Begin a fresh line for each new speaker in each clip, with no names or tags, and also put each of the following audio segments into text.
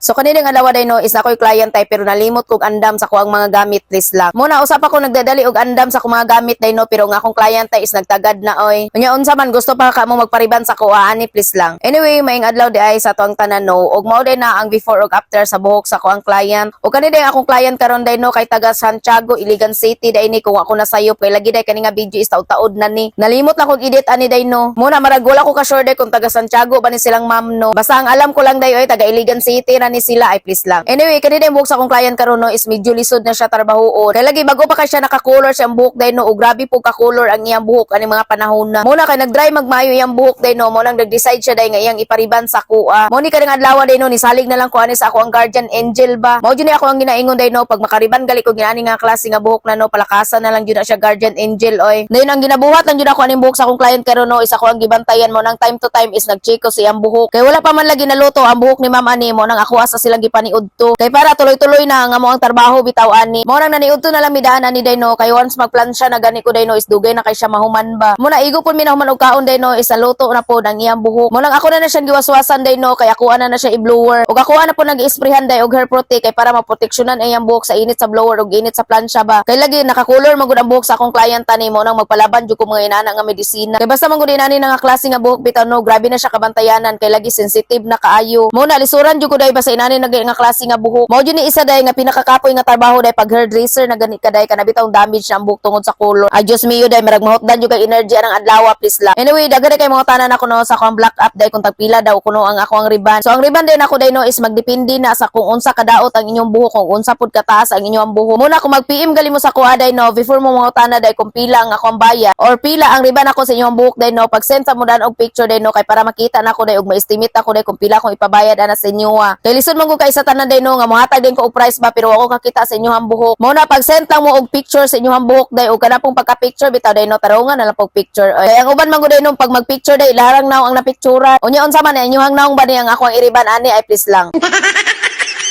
So kanilang alawa day no is ako'y client tay pero nalimot kog andam sa ko ang mga gamit please lang. Muna usap ako nagdadali og andam sa ko mga gamit day no pero nga akong client tay is nagtagad na oy. Unya unsa man gusto pa ka mo magpariban sa ko ani please lang. Anyway, maing adlaw di ay sa tuang tanan no og mao day na ang before ug after sa buhok sa ko ang client. Og kani day akong client karon day no kay taga Santiago, Iligan City day ni kung ako nasayo kay lagi day kani nga video is taud-taud na ni. Nalimot na kog edit ani day no. Muna marag wala ko ka sure day kung taga Santiago ba ni silang ma'am no. Basta ang alam ko lang day oy taga Iligan City na ni sila ay please lang. Anyway, kanina yung buhok sa akong client karon no is medyo lisod na siya trabahoon. Kaya lagi bago pa kay siya naka-color siyang buhok day no, o grabe po ka-color ang iyang buhok ani mga panahon na. Muna kay nag-dry magmayo iyang buhok day no, mo lang nag-decide siya day nga iyang ipariban sa kuha. Mo ni kadang adlaw day no ni salig na lang ko ani sa ako ang guardian angel ba. Mao jud ni ako ang ginaingon day no pag makariban gali ko ginani nga klase nga buhok na no, palakasan na lang jud na siya guardian angel oy. Dayon ang ginabuhat lang jud ako aning buhok sa akong client karon no is ako ang gibantayan mo nang time to time is nag-check ko sa iyang buhok. Kay wala pa man lagi naluto ang buhok ni ma'am ani mo nang ako asa silang gipaniud to. Kay para tuloy-tuloy na nga mo ang trabaho bitaw ani. Mo nang naniud to na lang midaan ani day no kay once magplan siya na gani ko day no is dugay na kay siya mahuman ba. Mo na igo pud mi nahuman og kaon day no is naluto na pod ang iyang buhok. Mo nang ako na siya giwaswasan day no kay ako na siya i-blower. Og ako na po nag-i-sprayhan day og hair protect kay para maproteksyonan ang iyang buhok sa init sa blower og init sa plansya ba. Kay lagi naka-color magud ang buhok sa akong client ani mo nang magpalaban jud ko mga inana nga medisina. Kay basta man gud inani nga klase nga buhok bitaw no grabe na siya kabantayanan kay lagi sensitive na kaayo. Mo na lisuran jud ko day basta inani nga klase nga buhok. Mao jud ni isa day nga pinakakapoy nga trabaho day pag hairdresser na gani ka day kana bitong damage na ang buhok tungod sa color. Ay Diyos mio day marag mahotdan jud kay energy anang adlaw please lang. Anyway, daghan kay mga tanan ako no sa akong black up day kung tagpila daw kuno ang ako ang riban. So ang riban day nako day no is magdepende na sa kung unsa kadaot ang inyong buhok kung unsa pud kataas ang inyong buhok. Muna kung mag-PM gali mo sa kuha day no before mo mga tanan day kung pila ang ako ang bayad or pila ang riban ako sa inyong buhok day no pag send sa mo dan og picture day no kay para makita nako day og ma-estimate ako day kung pila akong ipabayad ana sa inyo ha. Kay lisod man ko kay sa tanan day no nga mohatag din ko og price ba pero ako kakita sa inyong buhok. Mo na pag send lang mo og picture sa inyong buhok day og kana pong pagka-picture bitaw day no tarungan na lang pog picture. Ay ang uban man gud day no pag mag-picture day larang naw ang napicturan. Unya unsa man inyong naong ba ni ang ako ang iriban ani ay please lang.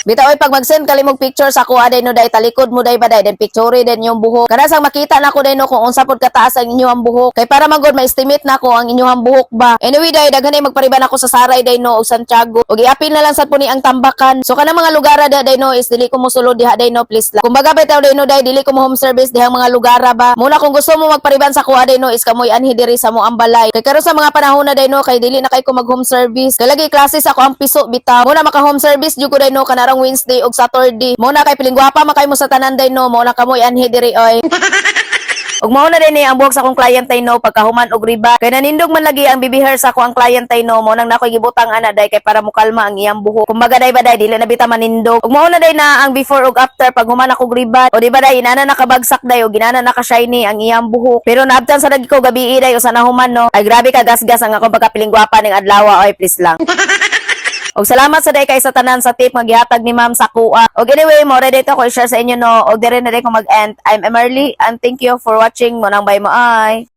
Bitaw oy pag mag-send kali mong picture sa kuha day no day talikod mo day ba day den picture din yung buhok. Kana sang makita na ko day no kung unsa pud kataas ang inyong buhok. Kay para magod ma-estimate na ko ang inyong buhok ba. Anyway day daghan ay magpariban ako sa Saray day no og Santiago. Og i-apil na lang sad po ni ang tambakan. So kana mga lugar day no is dili ko mo sulod diha day no please lang. Kumbaga bitaw day no day dili ko mo home service dihang mga lugar ba. Muna kung gusto mo magpariban sa kuha day no is kamoy anhi diri sa mo ang balay. Kay karon sa mga panahon na day no kay dili na kay ko mag home service. Kay lagi klase sa ko ang piso bitaw. Muna maka home service jud ko day no kanarang Wednesday og Saturday. Mo na kay pilingguapa makay mo sa tanan day no, mo na kamoy anhi diri oy. Og mao na din ni ang buhok sa akong client tay no pagkahuman og riba. Kay nanindog man lagi ang baby hair sa ako ang client tay no, mo nang nakoy gibutang ana day kay para mukalma ang iyang buhok. Kumbaga day ba day dili na bita manindog. Og mao na day na ang before ug after pag human ako riba. O di ba day inana nakabagsak day o ginana naka shiny ang iyang buhok. Pero naabtan sa lagi ko gabi day o sa nahuman no. Ay grabe ka gasgas ang akong pagkapilinggwapa ning adlaw oy please lang. Og salamat sa day kay sa tanan sa tip maghihatag ni Ma'am sa kuha. Og anyway, mo ready to ko i-share sa inyo no. Og dire na day ko mag-end. I'm Emerly and thank you for watching. Mo nang bye mo ay.